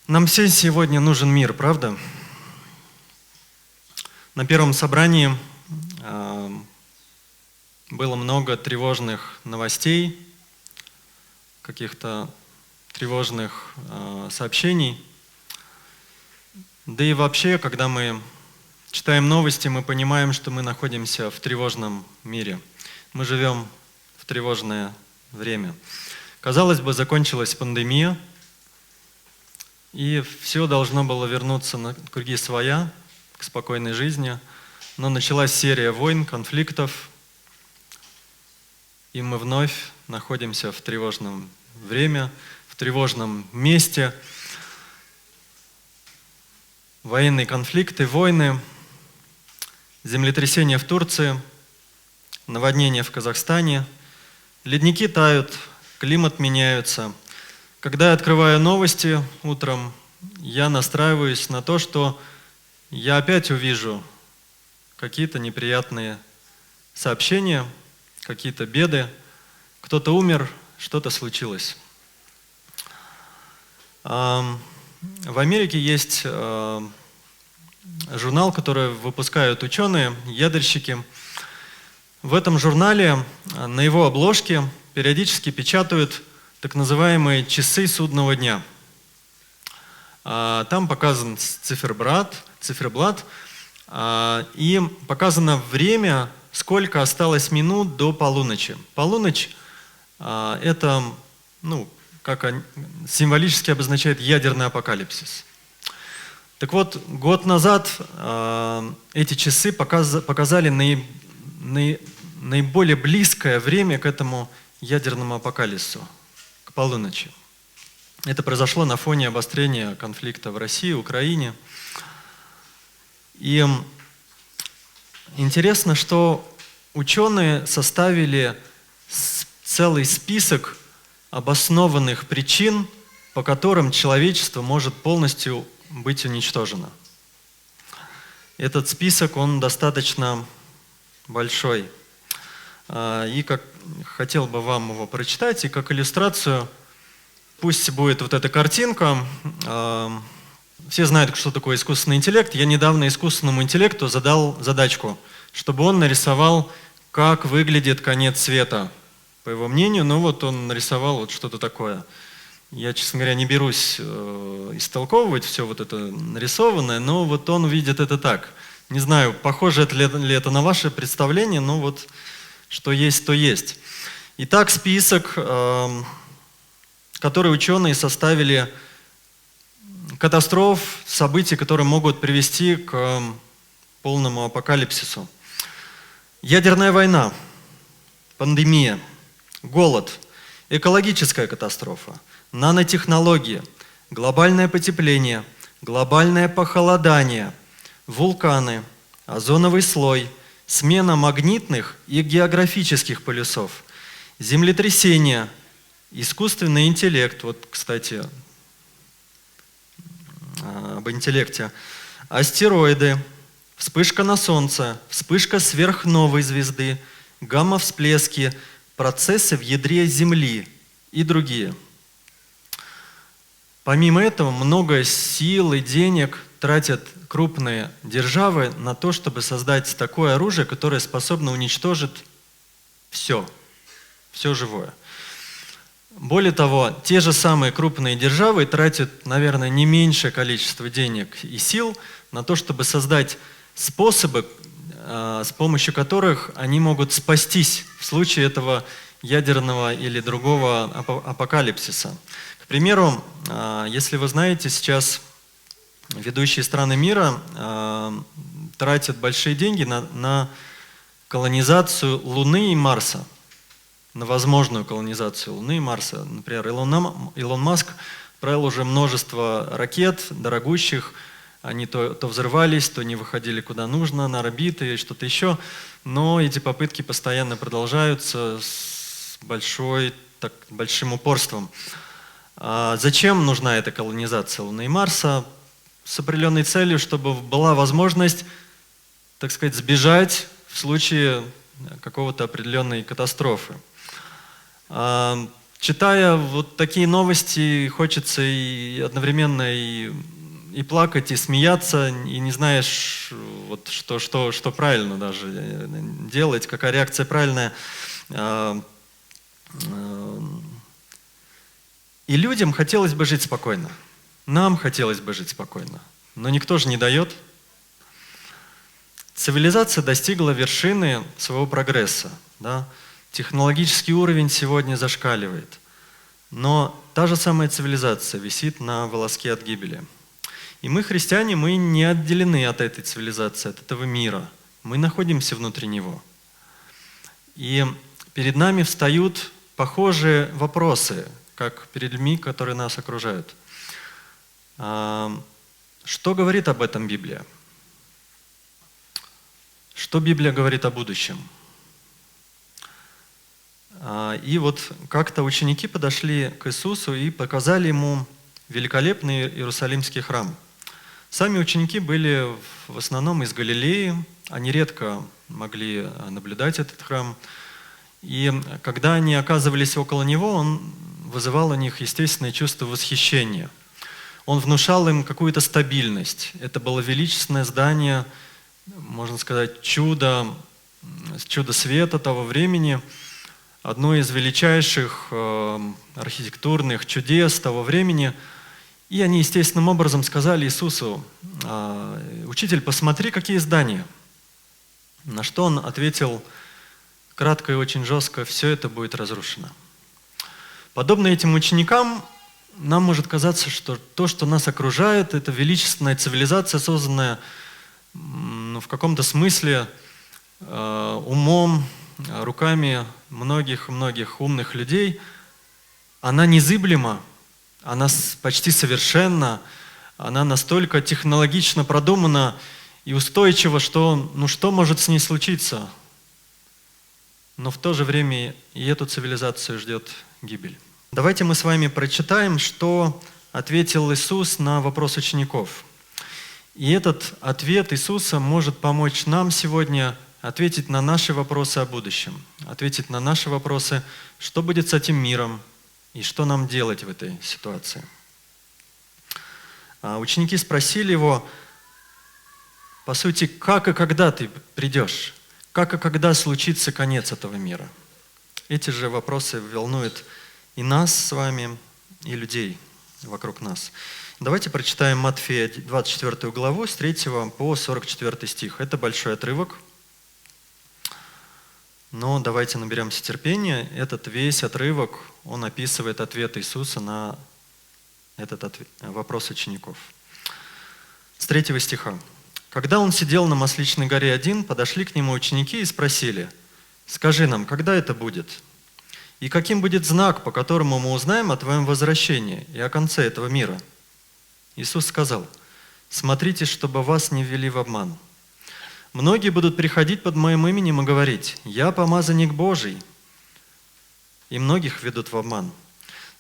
Нам всем сегодня нужен мир, правда? На первом собрании было много тревожных новостей, каких-то тревожных сообщений. Да и вообще, когда мы читаем новости, мы понимаем, что мы находимся в тревожном мире. Мы живем в тревожное время. Казалось бы, закончилась пандемия, и все должно было вернуться на круги своя, к спокойной жизни. Но началась серия войн, конфликтов, и мы вновь находимся в тревожном время, в тревожном месте. Военные конфликты, войны, землетрясения в Турции, наводнения в Казахстане, ледники тают, климат меняется. Когда я открываю новости утром, я настраиваюсь на то, что я опять увижу какие-то неприятные сообщения, какие-то беды, кто-то умер, что-то случилось. В Америке есть журнал, который выпускают ученые, ядерщики. В этом журнале на его обложке периодически печатают так называемые часы судного дня. Там показан циферблат, и показано время, сколько осталось минут до полуночи. Полуночь это, как символически обозначает ядерный апокалипсис. Так вот, год назад эти часы показали наиболее близкое время к этому ядерному апокалипсису, к полуночи. Это произошло на фоне обострения конфликта в России, Украине. И интересно, что ученые составили целый список обоснованных причин, по которым человечество может полностью быть уничтожено. Этот список, он достаточно большой. И хотел бы вам его прочитать, и как иллюстрацию, пусть будет вот эта картинка. Все знают, что такое искусственный интеллект. Я недавно искусственному интеллекту задал задачку, чтобы он нарисовал, как выглядит конец света. По его мнению, он нарисовал вот что-то такое. Я, честно говоря, не берусь истолковывать все вот это нарисованное, но вот он видит это так. Не знаю, похоже ли это на ваше представление, но вот что есть, то есть. Итак, список, который ученые составили, катастроф, событий, которые могут привести к полному апокалипсису. Ядерная война, пандемия, голод, экологическая катастрофа, нанотехнологии, глобальное потепление, глобальное похолодание, вулканы, озоновый слой, смена магнитных и географических полюсов, землетрясения, искусственный интеллект, вот, кстати, об интеллекте, астероиды, вспышка на Солнце, вспышка сверхновой звезды, гамма-всплески, процессы в ядре Земли и другие. Помимо этого, много сил и денег тратят крупные державы на то, чтобы создать такое оружие, которое способно уничтожить все живое. Более того, те же самые крупные державы тратят, наверное, не меньшее количество денег и сил на то, чтобы создать способы, с помощью которых они могут спастись в случае этого ядерного или другого апокалипсиса. К примеру, если вы знаете, сейчас ведущие страны мира тратят большие деньги на колонизацию Луны и Марса, на возможную колонизацию Луны и Марса. Например, Илон Маск отправил уже множество ракет дорогущих, они то взрывались, то не выходили куда нужно, на орбиты, что-то еще, но эти попытки постоянно продолжаются с большим упорством. Зачем нужна эта колонизация Луны и Марса? С определенной целью, чтобы была возможность, так сказать, сбежать в случае какого-то определенной катастрофы. Читая вот такие новости, хочется и одновременно и плакать, и смеяться, и не знаешь, вот, что правильно даже делать, какая реакция правильная. И людям хотелось бы жить спокойно. Нам хотелось бы жить спокойно. Но никто же не дает. Цивилизация достигла вершины своего прогресса. Да? Технологический уровень сегодня зашкаливает. Но та же самая цивилизация висит на волоске от гибели. И мы, христиане, мы не отделены от этой цивилизации, от этого мира. Мы находимся внутри него. И перед нами встают похожие вопросы, как перед людьми, которые нас окружают. Что говорит об этом Библия? Что Библия говорит о будущем? И вот как-то ученики подошли к Иисусу и показали ему великолепный Иерусалимский храм. Сами ученики были в основном из Галилеи, они редко могли наблюдать этот храм. И когда они оказывались около него, он вызывал у них естественное чувство восхищения. Он внушал им какую-то стабильность. Это было величественное здание, можно сказать, чудо света того времени, одно из величайших архитектурных чудес того времени. И они естественным образом сказали Иисусу: «Учитель, посмотри, какие здания». На что он ответил кратко и очень жестко: «Все это будет разрушено». Подобно этим ученикам, нам может казаться, что то, что нас окружает, это величественная цивилизация, созданная в каком-то смысле умом, руками многих умных людей, она незыблема, она почти совершенна, она настолько технологично продумана и устойчива, что что может с ней случиться? Но в то же время и эту цивилизацию ждет гибель. Давайте мы с вами прочитаем, что ответил Иисус на вопрос учеников. И этот ответ Иисуса может помочь нам сегодня ответить на наши вопросы о будущем, ответить на наши вопросы, что будет с этим миром и что нам делать в этой ситуации. Ученики спросили его, по сути, как и когда ты придешь, как и когда случится конец этого мира. Эти же вопросы волнуют и нас с вами, и людей вокруг нас. Давайте прочитаем Матфея 24 главу с 3 по 44 стих. Это большой отрывок. Но давайте наберемся терпения. Этот весь отрывок, он описывает ответ Иисуса на этот вопрос учеников. С 3 стиха. «Когда он сидел на Масличной горе один, подошли к нему ученики и спросили: „Скажи нам, когда это будет? И каким будет знак, по которому мы узнаем о твоем возвращении и о конце этого мира?“ Иисус сказал: „Смотрите, чтобы вас не ввели в обман. Многие будут приходить под моим именем и говорить: „Я помазанник Божий“, и многих ведут в обман.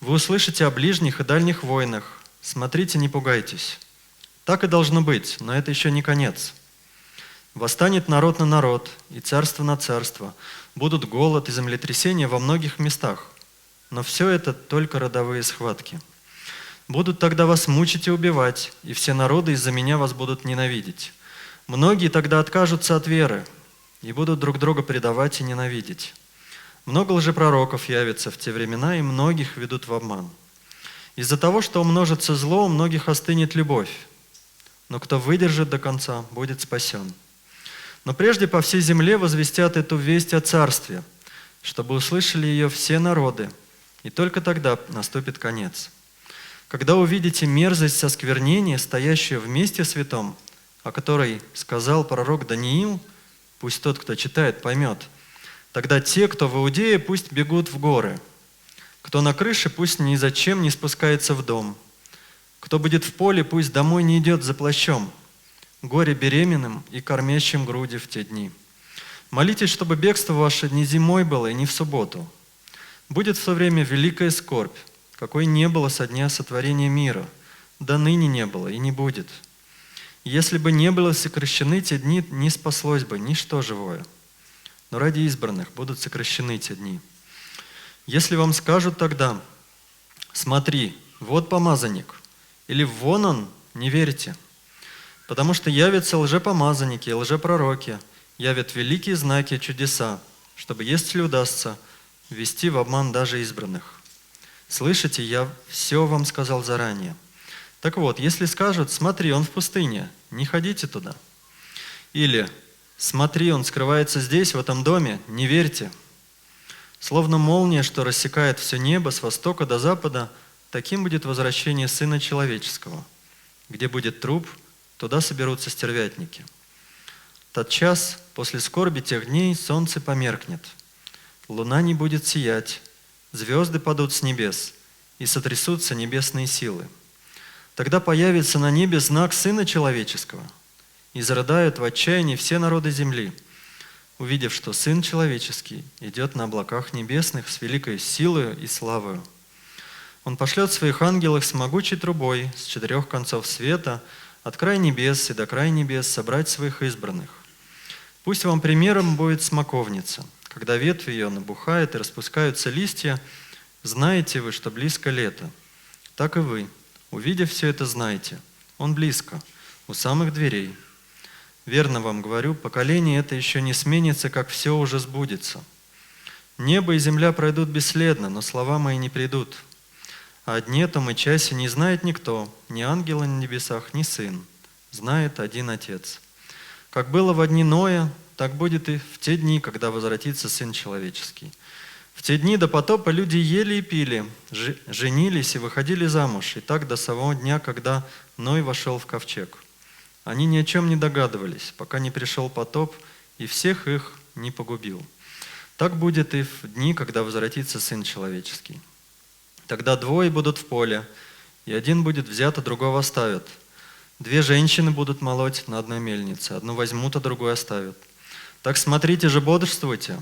Вы услышите о ближних и дальних войнах. Смотрите, не пугайтесь. Так и должно быть, но это еще не конец. Восстанет народ на народ, и царство на царство. Будут голод и землетрясения во многих местах. Но все это только родовые схватки. Будут тогда вас мучить и убивать, и все народы из-за меня вас будут ненавидеть. Многие тогда откажутся от веры и будут друг друга предавать и ненавидеть. Много лжепророков явится в те времена, и многих ведут в обман. Из-за того, что умножится зло, у многих остынет любовь. Но кто выдержит до конца, будет спасен. Но прежде по всей земле возвестят эту весть о Царстве, чтобы услышали ее все народы, и только тогда наступит конец. Когда увидите мерзость осквернения, стоящую в месте святом, о которой сказал пророк Даниил, пусть тот, кто читает, поймет, тогда те, кто в Иудее, пусть бегут в горы. Кто на крыше, пусть ни зачем не спускается в дом. Кто будет в поле, пусть домой не идет за плащом. Горе беременным и кормящим груди в те дни. Молитесь, чтобы бегство ваше не зимой было и не в субботу. Будет в то время великая скорбь, какой не было со дня сотворения мира, да ныне не было и не будет. Если бы не были сокращены те дни, не спаслось бы ничто живое. Но ради избранных будут сокращены те дни. Если вам скажут тогда: смотри, вот помазанник, или вон он, не верьте. Потому что явятся лжепомазанники и лжепророки, явят великие знаки и чудеса, чтобы, если удастся, ввести в обман даже избранных. Слышите, я все вам сказал заранее. Так вот, если скажут: смотри, он в пустыне, не ходите туда. Или: смотри, он скрывается здесь, в этом доме, не верьте. Словно молния, что рассекает все небо с востока до запада, таким будет возвращение Сына Человеческого. Где будет труп, туда соберутся стервятники. Тот час, после скорби тех дней, солнце померкнет, луна не будет сиять, звезды падут с небес, и сотрясутся небесные силы. Тогда появится на небе знак Сына Человеческого, и зарыдают в отчаянии все народы земли, увидев, что Сын Человеческий идет на облаках небесных с великой силою и славою. Он пошлет своих ангелов с могучей трубой с 4 концов света, от края небес и до края небес, собрать своих избранных. Пусть вам примером будет смоковница. Когда ветви ее набухают и распускаются листья, знаете вы, что близко лето. Так и вы, увидев все это, знаете: он близко, у самых дверей. Верно вам говорю, поколение это еще не сменится, как все уже сбудется. Небо и земля пройдут бесследно, но слова мои не придут. А о дне том и часе не знает никто, ни ангела на небесах, ни сын. Знает один Отец. Как было во дни Ноя, так будет и в те дни, когда возвратится Сын Человеческий. В те дни до потопа люди ели и пили, женились и выходили замуж, и так до самого дня, когда Ной вошел в ковчег. Они ни о чем не догадывались, пока не пришел потоп и всех их не погубил. Так будет и в дни, когда возвратится Сын Человеческий. Тогда 2 будут в поле, и один будет взят, а другого оставят. 2 женщины будут молоть на одной мельнице, одну возьмут, а другую оставят. Так смотрите же, бодрствуйте,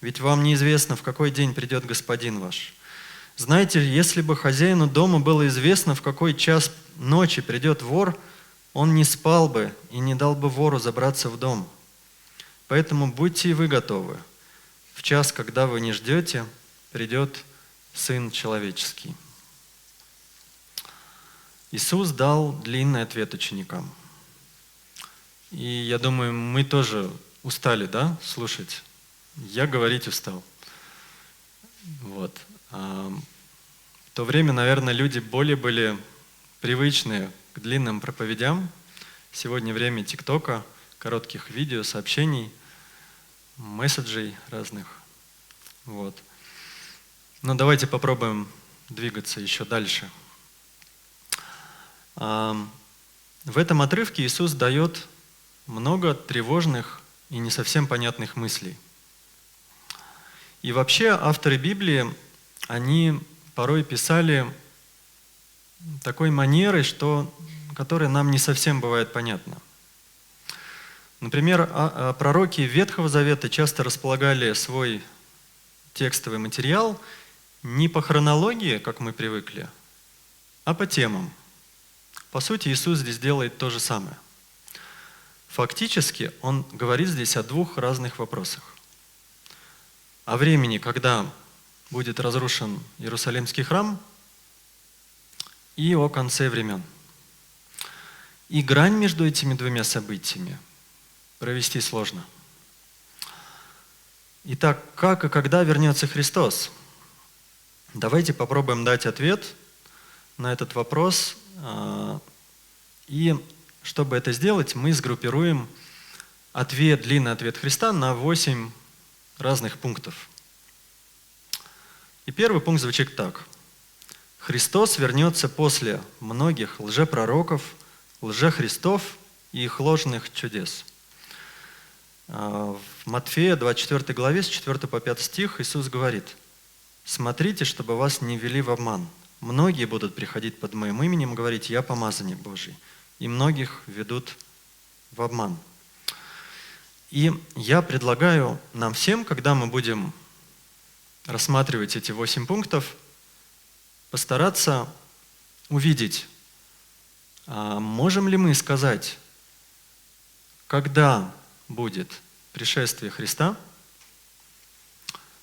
ведь вам неизвестно, в какой день придет Господин ваш. Знаете, если бы хозяину дома было известно, в какой час ночи придет вор, он не спал бы и не дал бы вору забраться в дом. Поэтому будьте и вы готовы. В час, когда вы не ждете, придет Сын Человеческий. Иисус дал длинный ответ ученикам. И я думаю, мы тоже устали, да, слушать? Я говорить устал. Вот. В то время, наверное, люди более были привычны к длинным проповедям. Сегодня время ТикТока, коротких видео, сообщений, месседжей разных. Вот. Но давайте попробуем двигаться еще дальше. В этом отрывке Иисус дает много тревожных и не совсем понятных мыслей. И вообще авторы Библии, они порой писали такой манерой, которая нам не совсем бывает понятна. Например, пророки Ветхого Завета часто располагали свой текстовый материал не по хронологии, как мы привыкли, а по темам. По сути, Иисус здесь делает то же самое. Фактически, Он говорит здесь о 2 разных вопросах. О времени, когда будет разрушен Иерусалимский храм, и о конце времен. И грань между этими 2 событиями провести сложно. Итак, как и когда вернется Христос? Давайте попробуем дать ответ на этот вопрос. И чтобы это сделать, мы сгруппируем длинный ответ Христа на 8 разных пунктов. И первый пункт звучит так. Христос вернется после многих лжепророков, лжехристов и их ложных чудес. В Матфея 24 главе с 4 по 5 стих Иисус говорит: «Смотрите, чтобы вас не ввели в обман. Многие будут приходить под Моим именем и говорить: Я помазанник Божий, и многих ведут в обман». И я предлагаю нам всем, когда мы будем рассматривать эти 8 пунктов, постараться увидеть, можем ли мы сказать, когда будет пришествие Христа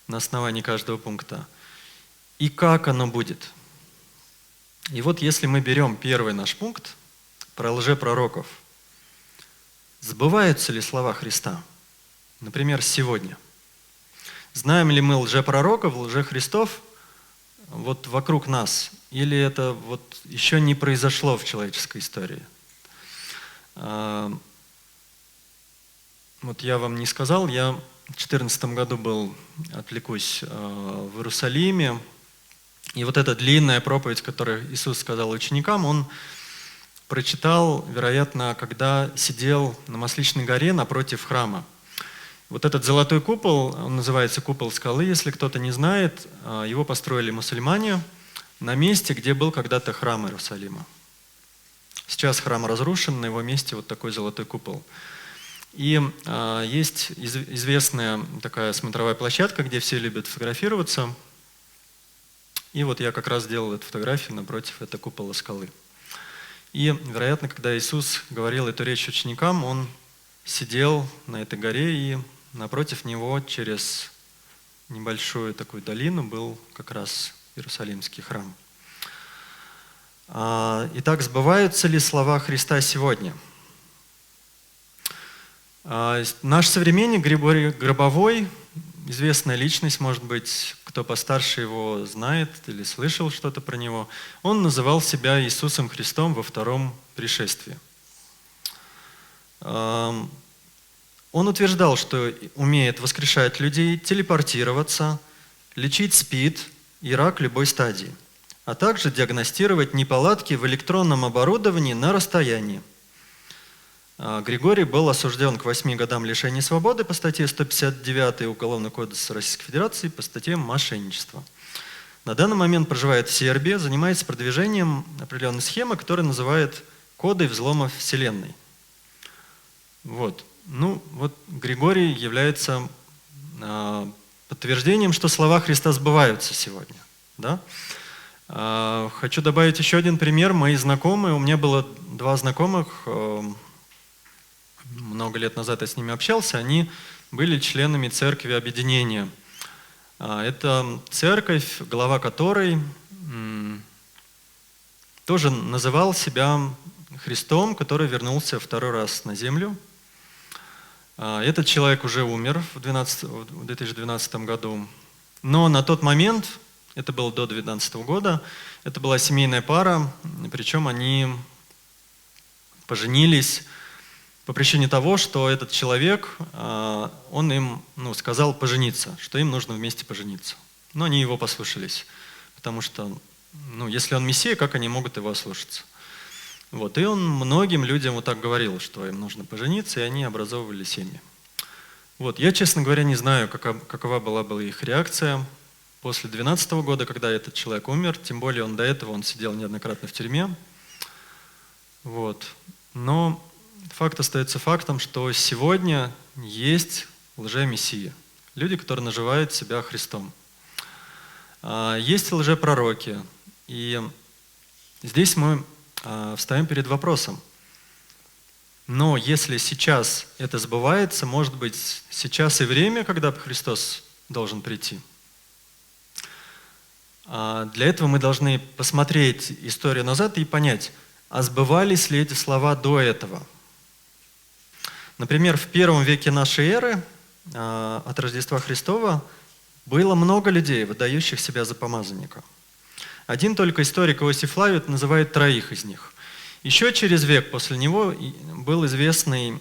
на основании каждого пункта, и как оно будет. И вот если мы берем первый наш пункт про лжепророков, сбываются ли слова Христа? Например, сегодня. Знаем ли мы лжепророков, лжехристов вот вокруг нас? Или это вот еще не произошло в человеческой истории? Вот я вам не сказал, я в 2014 году был, отвлекусь, в Иерусалиме, и вот эта длинная проповедь, которую Иисус сказал ученикам, Он прочитал, вероятно, когда сидел на Масличной горе напротив храма. Вот этот золотой купол, он называется купол скалы, если кто-то не знает, его построили мусульмане на месте, где был когда-то храм Иерусалима. Сейчас храм разрушен, на его месте вот такой золотой купол. И есть известная такая смотровая площадка, где все любят фотографироваться. И вот я как раз делал эту фотографию напротив этого купола скалы. И, вероятно, когда Иисус говорил эту речь ученикам, Он сидел на этой горе, и напротив Него через небольшую такую долину был как раз Иерусалимский храм. Итак, сбываются ли слова Христа сегодня? Наш современник Григорий Гробовой, известная личность, может быть, кто постарше его знает или слышал что-то про него, он называл себя Иисусом Христом во втором пришествии. Он утверждал, что умеет воскрешать людей, телепортироваться, лечить СПИД и рак любой стадии, а также диагностировать неполадки в электронном оборудовании на расстоянии. Григорий был осужден к 8 годам лишения свободы по статье 159 Уголовного кодекса Российской Федерации по статье мошенничества. На данный момент проживает в Сербии, занимается продвижением определенной схемы, которая называет кодой взлома Вселенной. Вот. Григорий является подтверждением, что слова Христа сбываются сегодня. Да? Хочу добавить еще один пример. Мои знакомые, у меня было 2 знакомых, много лет назад я с ними общался, они были членами Церкви Объединения. Это церковь, глава которой тоже называл себя Христом, который вернулся второй раз на землю. Этот человек уже умер в 2012 году. Но на тот момент, это было до 2012 года, это была семейная пара, причем они поженились по причине того, что этот человек, он им сказал пожениться, что им нужно вместе пожениться. Но они его послушались, потому что, если он Мессия, как они могут его ослушаться? Вот, и он многим людям вот так говорил, что им нужно пожениться, и они образовывали семьи. Вот, я, честно говоря, не знаю, какова была их реакция после 2012 года, когда этот человек умер, тем более до этого он сидел неоднократно в тюрьме. Вот, но факт остается фактом, что сегодня есть лжемессии, люди, которые называют себя Христом. Есть лжепророки, и здесь мы встаем перед вопросом. Но если сейчас это сбывается, может быть, сейчас и время, когда Христос должен прийти. Для этого мы должны посмотреть историю назад и понять, а сбывались ли эти слова до этого. Например, в 1 веке нашей эры от Рождества Христова было много людей, выдающих себя за помазанника. Один только историк Иосиф Флавий называет 3 из них. Еще через век после него был известная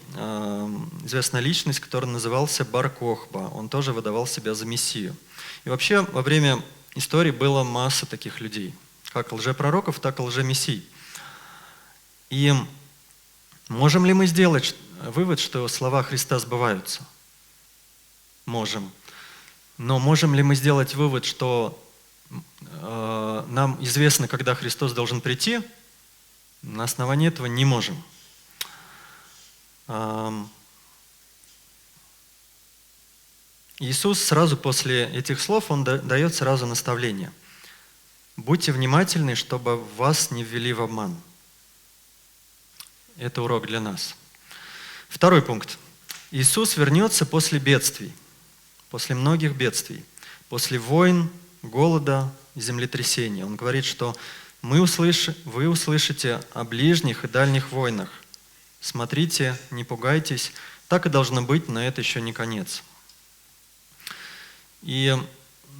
личность, которая назывался Бар Кохба. Он тоже выдавал себя за Мессию. И вообще во время истории была масса таких людей, как лжепророков, так и лжемессий. И можем ли мы сделать вывод, что слова Христа сбываются? Можем. Но можем ли мы сделать вывод, что нам известно, когда Христос должен прийти? На основании этого не можем. Иисус сразу после этих слов, Он дает сразу наставление. Будьте внимательны, чтобы вас не ввели в обман. Это урок для нас. 2 пункт. Иисус вернется после бедствий, после многих бедствий, после войн, голода, землетрясения. Он говорит, что вы услышите о ближних и дальних войнах. Смотрите, не пугайтесь. Так и должно быть, но это еще не конец. И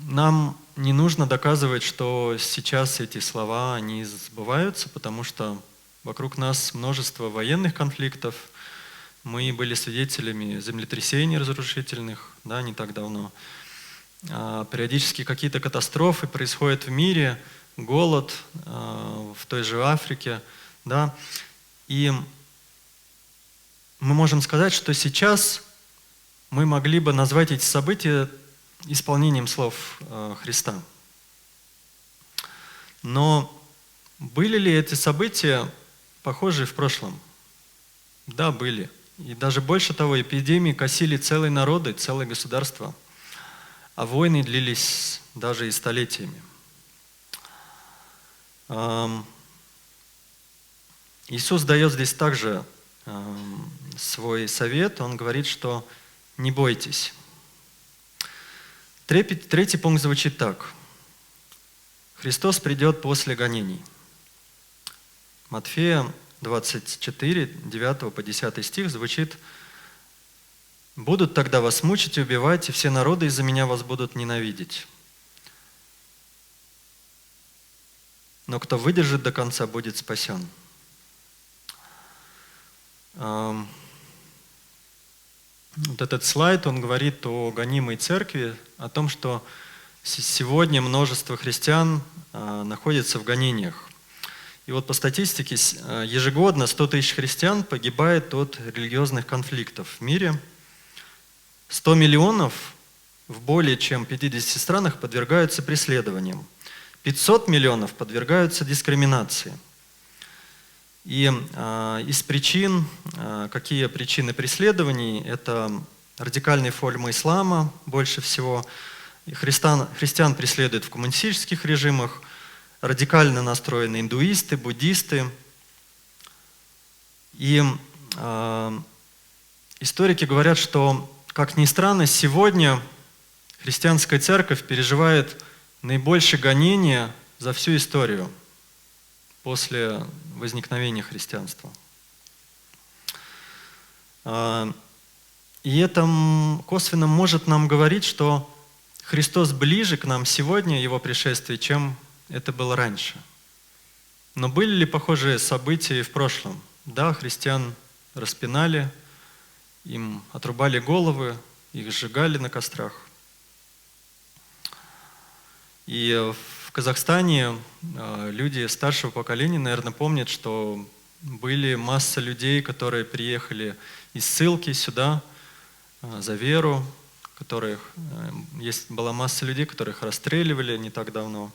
нам не нужно доказывать, что сейчас эти слова, они сбываются, потому что вокруг нас множество военных конфликтов. Мы были свидетелями землетрясений разрушительных, да, не так давно. Периодически какие-то катастрофы происходят в мире, голод в той же Африке, да. И мы можем сказать, что сейчас мы могли бы назвать эти события исполнением слов Христа. Но были ли эти события похожи в прошлом? Да, были. И даже больше того, эпидемии косили целые народы, целые государства, а войны длились даже и столетиями. Иисус дает здесь также свой совет. Он говорит, что не бойтесь. Третий пункт звучит так. Христос придет после гонений. Матфея 24, 9 по 10 стих звучит: «Будут тогда вас мучить и убивать, и все народы из-за меня вас будут ненавидеть. Но кто выдержит до конца, будет спасен». Вот этот слайд, он говорит о гонимой церкви, о том, что сегодня множество христиан находятся в гонениях. И вот по статистике ежегодно 100 тысяч христиан погибает от религиозных конфликтов в мире. 100 миллионов в более чем 50 странах подвергаются преследованиям. 500 миллионов подвергаются дискриминации. И из причин, какие причины преследований, это радикальные формы ислама больше всего. Христиан преследуют в коммунистических режимах, радикально настроенные индуисты, буддисты. И историки говорят, что, как ни странно, сегодня христианская церковь переживает наибольшее гонение за всю историю после возникновения христианства. И это косвенно может нам говорить, что Христос ближе к нам сегодня, Его пришествие, чем это было раньше. Но были ли похожие события и в прошлом? Да, христиан распинали, им отрубали головы, их сжигали на кострах. И в Казахстане люди старшего поколения, наверное, помнят, что были масса людей, которые приехали из ссылки сюда за веру, была масса людей, которых расстреливали не так давно.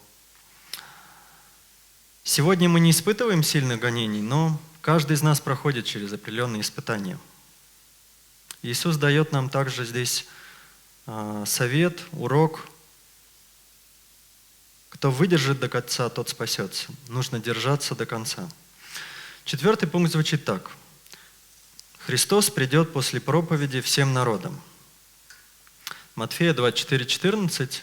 Сегодня мы не испытываем сильных гонений, но каждый из нас проходит через определенные испытания. Иисус дает нам также здесь совет, урок. Кто выдержит до конца, тот спасется. Нужно держаться до конца. 4 пункт звучит так. Христос придет после проповеди всем народам. Матфея 24:14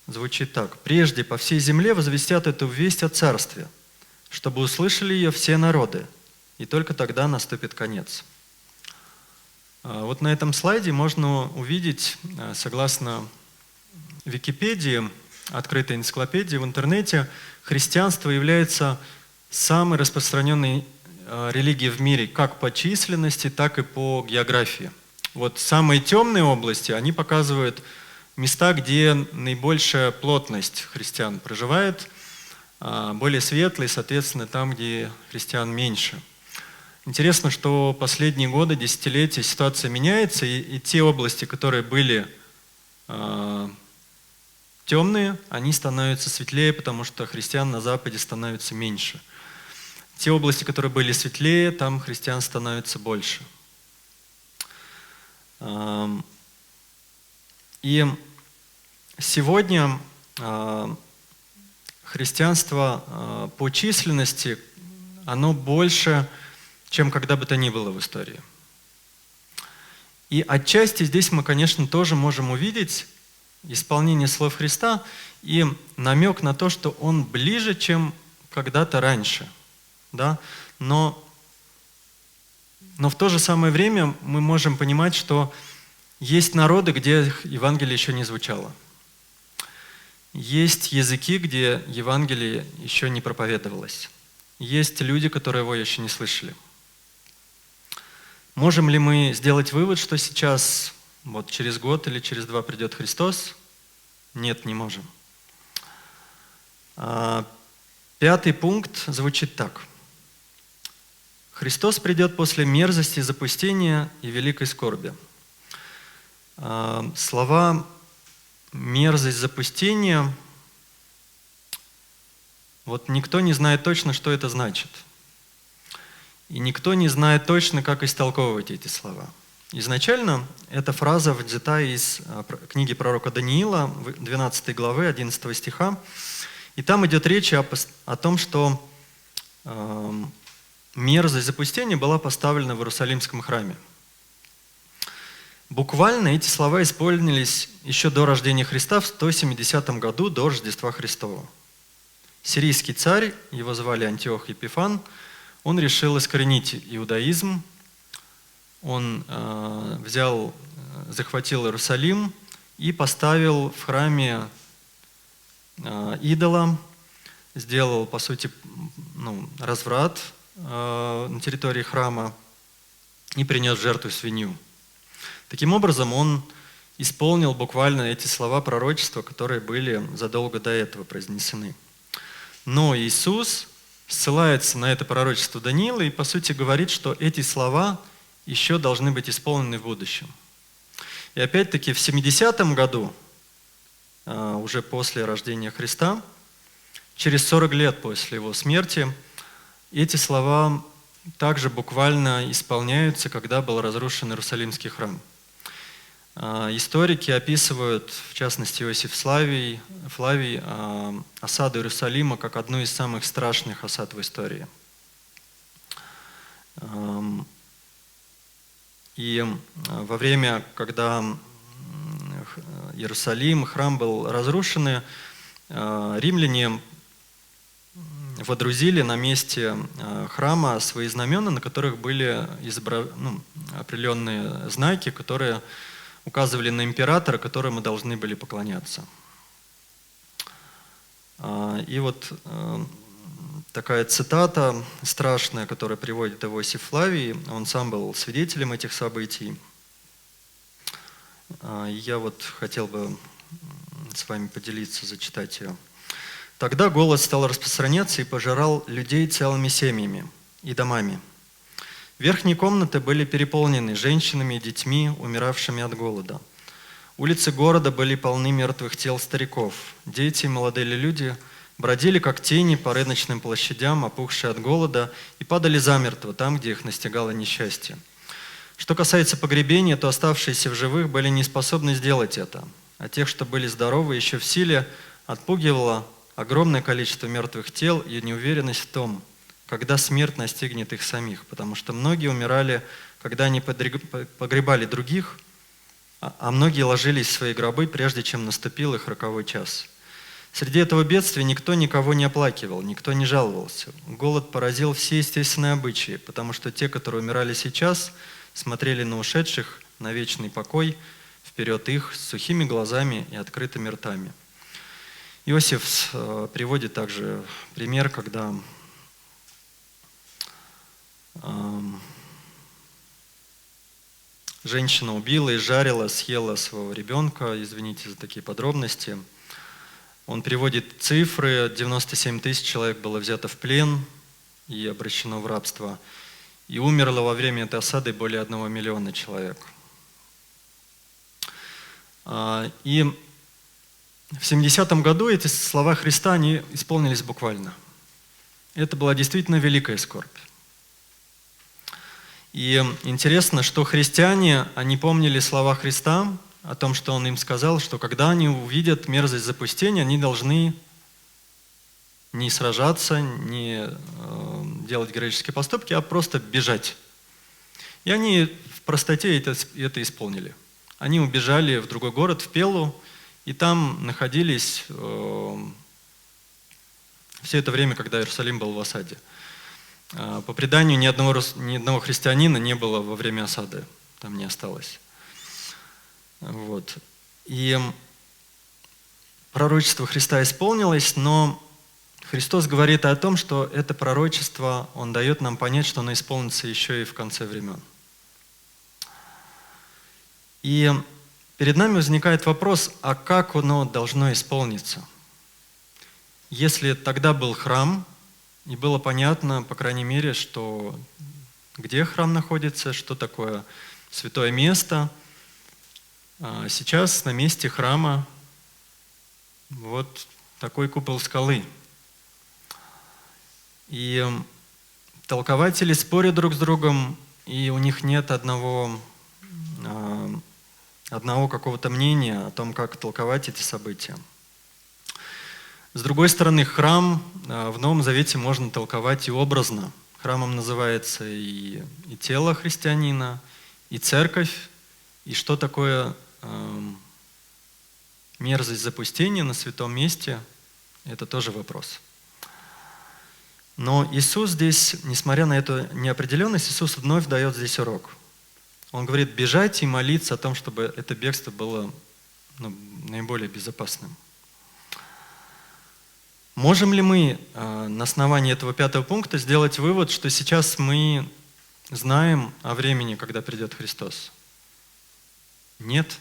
звучит так. «Прежде по всей земле возвестят эту весть о Царстве, чтобы услышали ее все народы, и только тогда наступит конец». Вот на этом слайде можно увидеть, согласно Википедии, открытой энциклопедии в интернете, христианство является самой распространенной религией в мире как по численности, так и по географии. Вот самые темные области, они показывают места, где наибольшая плотность христиан проживает, более светлые, соответственно, там, где христиан меньше. Интересно, что последние годы, десятилетия ситуация меняется, и те области, которые были темные, они становятся светлее, потому что христиан на Западе становится меньше. Те области, которые были светлее, там христиан становится больше. И сегодня христианство по численности, оно больше, чем когда бы то ни было в истории. И отчасти здесь мы, конечно, тоже можем увидеть исполнение слов Христа. и намек на то, что он ближе, чем когда-то раньше. Да? Но в то же самое время мы можем понимать, что есть народы, где Евангелие еще не звучало. Есть языки, где Евангелие еще не проповедовалось. Есть люди, которые его еще не слышали. Можем ли мы сделать вывод, что сейчас, вот через год или через 2 придет Христос? Нет, не можем. 5-й пункт звучит так. Христос придет после мерзости, запустения и великой скорби. Слова «мерзость», «запустение» вот никто не знает точно, что это значит. И никто не знает точно, как истолковывать эти слова. Изначально эта фраза взята из книги пророка Даниила, 12 главы, 11 стиха. И там идет речь о том, что мерзость запустения была поставлена в Иерусалимском храме. Буквально эти слова исполнились еще до рождения Христа в 170 году до Рождества Христова. Сирийский царь, его звали Антиох Епифан, он решил искоренить иудаизм. Он захватил Иерусалим и поставил в храме идола, сделал, по сути, разврат на территории храма и принес в жертву свинью. Таким образом, он исполнил буквально эти слова пророчества, которые были задолго до этого произнесены. Но Иисус ссылается на это пророчество Даниила и, по сути, говорит, что эти слова еще должны быть исполнены в будущем. И опять-таки в 70-м году, уже после рождения Христа, через 40 лет после его смерти, эти слова также буквально исполняются, когда был разрушен Иерусалимский храм. Историки описывают, в частности Иосиф Флавий, осаду Иерусалима как одну из самых страшных осад в истории. И во время, когда Иерусалим, храм был разрушен, римляне водрузили на месте храма свои знамена, на которых были определенные знаки, которые указывали на императора, которому должны были поклоняться. И вот такая цитата страшная, которую приводит Иосиф Флавий, он сам был свидетелем этих событий. Я вот хотел бы с вами поделиться, зачитать ее. «Тогда голод стал распространяться и пожирал людей целыми семьями и домами. Верхние комнаты были переполнены женщинами и детьми, умиравшими от голода. Улицы города были полны мертвых тел стариков. Дети и молодые люди бродили как тени по рыночным площадям, опухшие от голода, и падали замертво там, где их настигало несчастье. Что касается погребения, то оставшиеся в живых были не способны сделать это, а тех, что были здоровы, еще в силе, отпугивало огромное количество мертвых тел и неуверенность в том, когда смерть настигнет их самих, потому что многие умирали, когда они погребали других, а многие ложились в свои гробы, прежде чем наступил их роковой час. Среди этого бедствия никто никого не оплакивал, никто не жаловался. Голод поразил все естественные обычаи, потому что те, которые умирали сейчас, смотрели на ушедших на вечный покой, вперед их, с сухими глазами и открытыми ртами». Иосиф приводит также пример, когда женщина убила и жарила, съела своего ребенка, извините за такие подробности. Он приводит цифры, 97 тысяч человек было взято в плен и обращено в рабство. И умерло во время этой осады более 1 миллиона человек. И в 70-м году эти слова Христа, они исполнились буквально. Это была действительно великая скорбь. И интересно, что христиане, они помнили слова Христа о том, что Он им сказал, что когда они увидят мерзость запустения, они должны не сражаться, не делать героические поступки, а просто бежать. И они в простоте это исполнили. Они убежали в другой город, в Пелу, И там находились все это время, когда Иерусалим был в осаде. По преданию, ни одного христианина не было во время осады, там не осталось. Вот. И пророчество Христа исполнилось, но Христос говорит о том, что это пророчество, Он дает нам понять, что оно исполнится еще и в конце времен. И перед нами возникает вопрос, а как оно должно исполниться? Если тогда был храм, и было понятно, по крайней мере, что где храм находится, что такое святое место, сейчас на месте храма вот такой купол скалы. И толкователи спорят друг с другом, и у них нет одного какого-то мнения о том, как толковать эти события. С другой стороны, храм в Новом Завете можно толковать и образно. Храмом называется и тело христианина, и церковь, и что такое мерзость запустения на святом месте, это тоже вопрос. Но Иисус здесь, несмотря на эту неопределенность, Иисус вновь дает здесь урок. Он говорит, бежать и молиться о том, чтобы это бегство было наиболее безопасным. Можем ли мы на основании этого 5 пункта сделать вывод, что сейчас мы знаем о времени, когда придет Христос? Нет.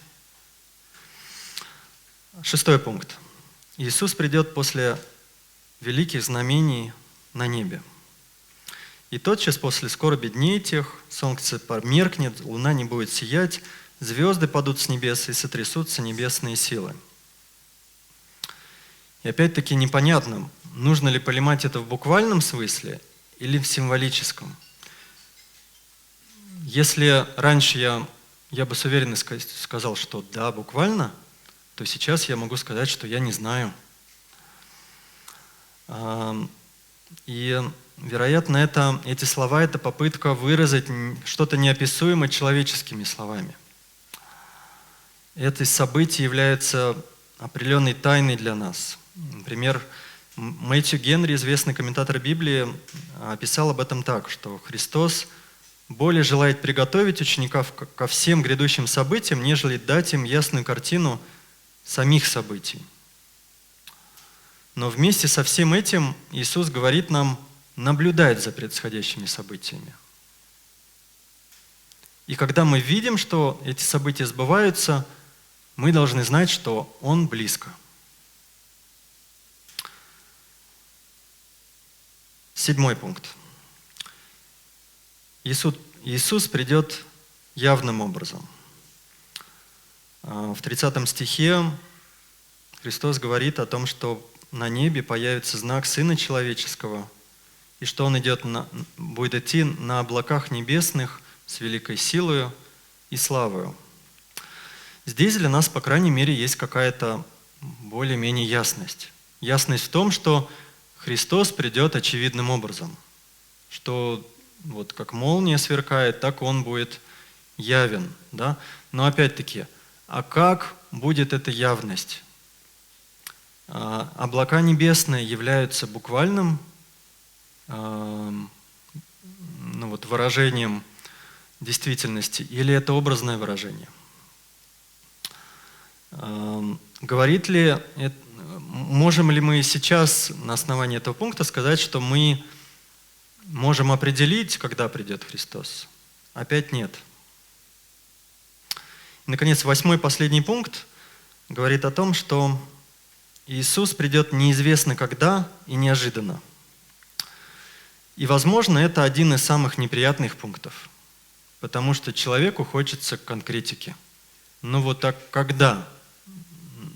6 пункт. Иисус придет после великих знамений на небе. И тотчас после скорби дней тех солнце померкнет, луна не будет сиять, звезды падут с небес и сотрясутся небесные силы. И опять-таки непонятно, нужно ли понимать это в буквальном смысле или в символическом. Если раньше я бы с уверенностью сказал, что да, буквально, то сейчас я могу сказать, что я не знаю. И, вероятно, эти слова – это попытка выразить что-то неописуемое человеческими словами. Это событие является определенной тайной для нас. Например, Мэтью Генри, известный комментатор Библии, описал об этом так, что Христос более желает приготовить учеников ко всем грядущим событиям, нежели дать им ясную картину самих событий. Но вместе со всем этим Иисус говорит нам наблюдать за происходящими событиями. И когда мы видим, что эти события сбываются, мы должны знать, что Он близко. 7 пункт. Иисус придет явным образом. В 30 стихе Христос говорит о том, что на небе появится знак Сына Человеческого, и что Он будет идти на облаках небесных с великой силою и славою. Здесь для нас, по крайней мере, есть какая-то более-менее ясность. Ясность в том, что Христос придет очевидным образом, что вот как молния сверкает, так Он будет явен. Да? Но опять-таки, а как будет эта явность? Облака небесные являются буквальным выражением действительности, или это образное выражение? Можем ли мы сейчас на основании этого пункта сказать, что мы можем определить, когда придет Христос? Опять нет. И, наконец, 8 последний пункт говорит о том, что Иисус придет неизвестно когда и неожиданно. И, возможно, это один из самых неприятных пунктов, потому что человеку хочется конкретики. Ну вот так когда?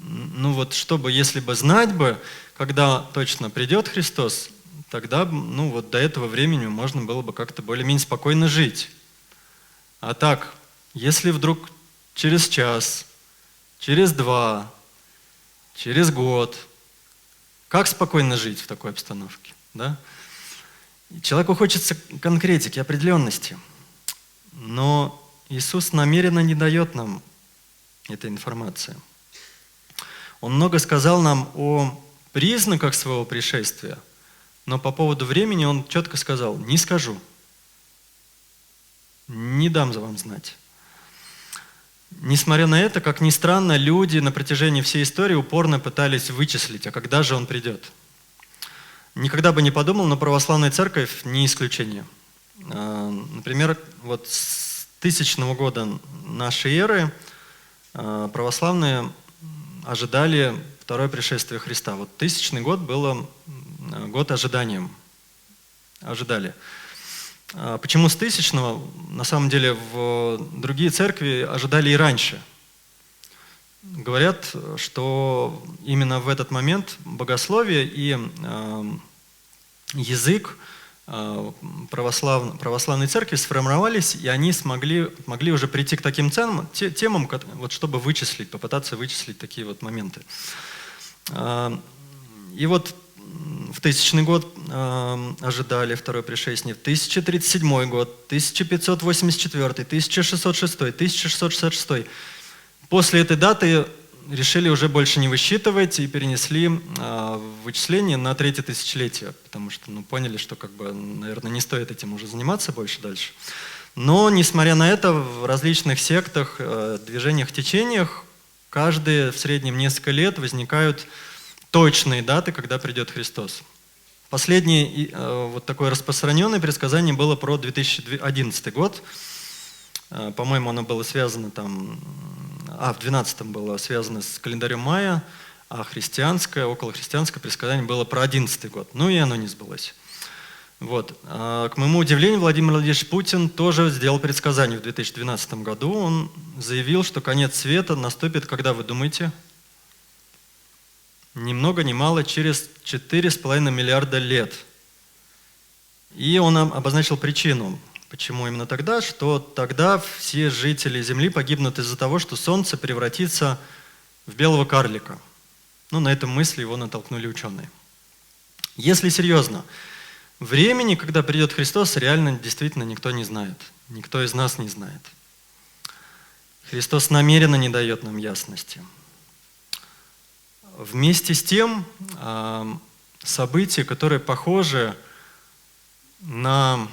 Ну вот чтобы, если бы знать бы, когда точно придет Христос, тогда до этого времени можно было бы как-то более-менее спокойно жить. А так, если вдруг через час, через 2, через год, как спокойно жить в такой обстановке? Да? Человеку хочется конкретики, определенности. Но Иисус намеренно не дает нам этой информации. Он много сказал нам о признаках своего пришествия, но по поводу времени он четко сказал: не скажу, не дам за вам знать. Несмотря на это, как ни странно, люди на протяжении всей истории упорно пытались вычислить, а когда же он придет. Никогда бы не подумал, но православная церковь не исключение. Например, вот с 1000 года нашей эры православные ожидали второе пришествие Христа. Вот 1000 год было год ожидания. Ожидали. Почему с 1000-го? На самом деле в другие церкви ожидали и раньше. Говорят, что именно в этот момент богословие и язык православной церкви сформировались, и они могли уже прийти к таким темам, вот, чтобы попытаться вычислить такие вот моменты. И вот в 1000 год ожидали второе пришествие, в 1037 год, 1584, 1606, 1666. После этой даты решили уже больше не высчитывать и перенесли вычисления на 3-е тысячелетие, потому что поняли, что, наверное, не стоит этим уже заниматься больше дальше. Но, несмотря на это, в различных сектах, движениях, течениях каждые в среднем несколько лет возникают точные даты, когда придет Христос. Последнее вот такое распространенное предсказание было про 2011 год. По-моему, оно было связано в 12-м было связано с календарем Майя, а околохристианское предсказание было про 11-й год. И оно не сбылось. Вот. К моему удивлению, Владимир Владимирович Путин тоже сделал предсказание в 2012 году. Он заявил, что конец света наступит, когда вы думаете? Ни много ни мало, через 4,5 миллиарда лет. И он обозначил причину, почему именно тогда, что тогда все жители Земли погибнут из-за того, что Солнце превратится в белого карлика. На эту мысль его натолкнули ученые. Если серьезно, времени, когда придет Христос, реально действительно никто не знает. Никто из нас не знает. Христос намеренно не дает нам ясности. Вместе с тем, события, которые похожи на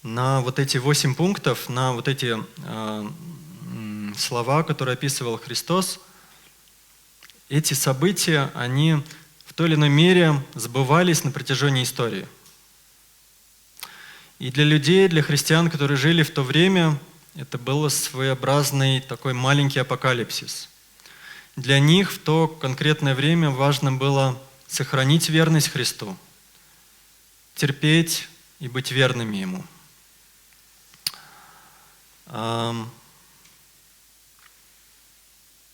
вот эти 8 пунктов, на вот эти слова, которые описывал Христос, эти события, они в той или иной мере сбывались на протяжении истории. И для людей, для христиан, которые жили в то время, это был своеобразный такой маленький апокалипсис. Для них в то конкретное время важно было сохранить верность Христу, терпеть и быть верными Ему.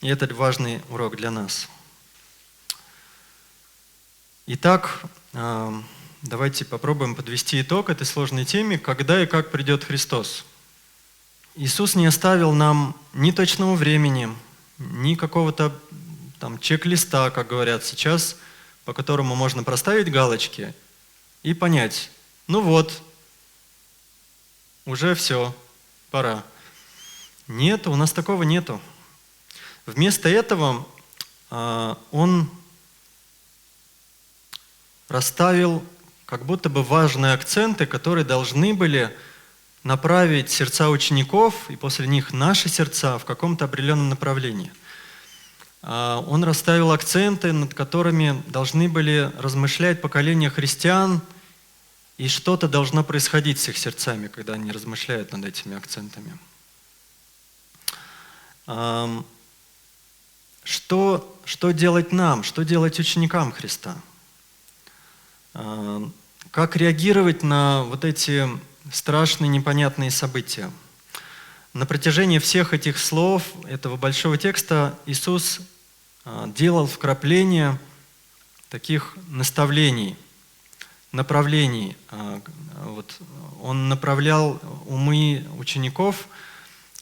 И это важный урок для нас. Итак, давайте попробуем подвести итог этой сложной теме, когда и как придет Христос. Иисус не оставил нам ни точного времени, ни какого-то чек-листа, как говорят сейчас, по которому можно проставить галочки и понять, уже все, пора. Нет, у нас такого нету. Вместо этого Он расставил как будто бы важные акценты, которые должны были направить сердца учеников и после них наши сердца в каком-то определенном направлении. Он расставил акценты, над которыми должны были размышлять поколения христиан, и что-то должно происходить с их сердцами, когда они размышляют над этими акцентами. Что делать нам, что делать ученикам Христа? Как реагировать на вот эти страшные, непонятные события? На протяжении всех этих слов, этого большого текста, Иисус делал вкрапления таких наставлений, направлений. Он направлял умы учеников,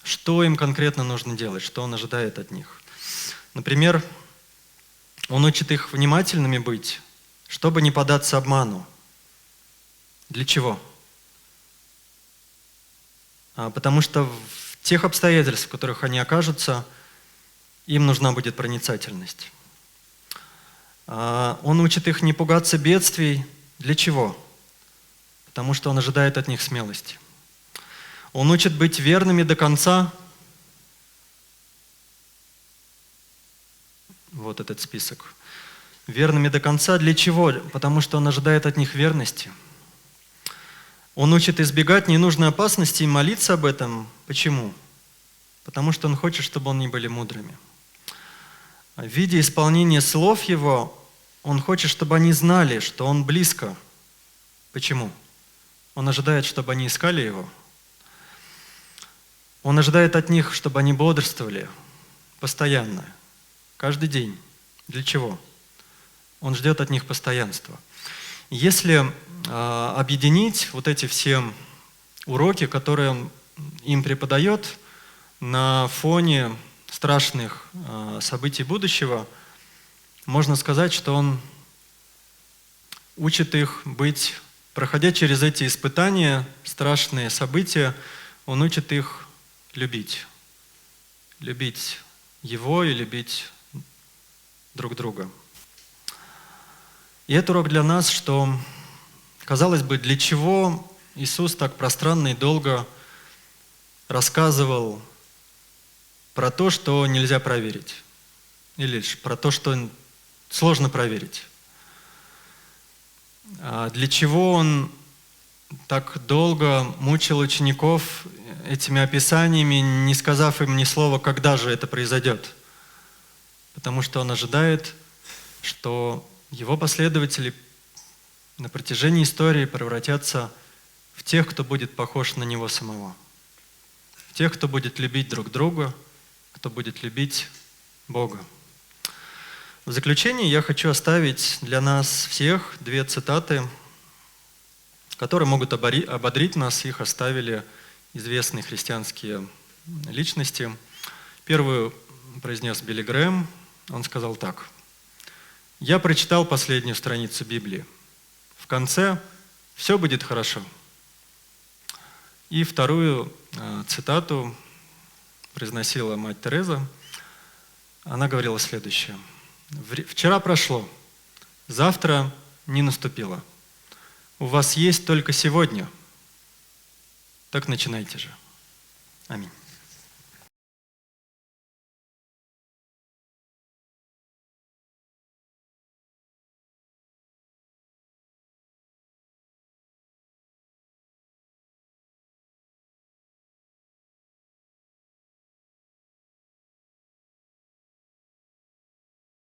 что им конкретно нужно делать, что Он ожидает от них. Например, Он учит их внимательными быть, чтобы не поддаться обману. Для чего? Потому что в тех обстоятельствах, в которых они окажутся, им нужна будет проницательность. Он учит их не пугаться бедствий. Для чего? Потому что он ожидает от них смелости. Он учит быть верными до конца. Вот этот список. Верными до конца. Для чего? Потому что он ожидает от них верности. Он учит избегать ненужной опасности и молиться об этом. Почему? Потому что он хочет, чтобы они были мудрыми. В виде исполнения слов его, он хочет, чтобы они знали, что он близко. Почему? Он ожидает, чтобы они искали его. Он ожидает от них, чтобы они бодрствовали постоянно, каждый день. Для чего? Он ждет от них постоянства. Если объединить вот эти все уроки, которые он им преподает на фоне страшных событий будущего, можно сказать, что он учит их быть, проходя через эти испытания, страшные события, он учит их любить. Любить его и любить друг друга. И это урок для нас, что, казалось бы, для чего Иисус так пространно и долго рассказывал про то, что нельзя проверить, или про то, что сложно проверить. Для чего Он так долго мучил учеников этими описаниями, не сказав им ни слова, когда же это произойдет? Потому что Он ожидает, что Его последователи на протяжении истории превратятся в тех, кто будет похож на Него самого, в тех, кто будет любить друг друга, кто будет любить Бога. В заключение я хочу оставить для нас всех две цитаты, которые могут ободрить нас. Их оставили известные христианские личности. Первую произнес Билли Грэм. Он сказал так: «Я прочитал последнюю страницу Библии. В конце все будет хорошо». И вторую цитату произносила мать Тереза. Она говорила следующее: «Вчера прошло, завтра не наступило. У вас есть только сегодня. Так начинайте же». Аминь.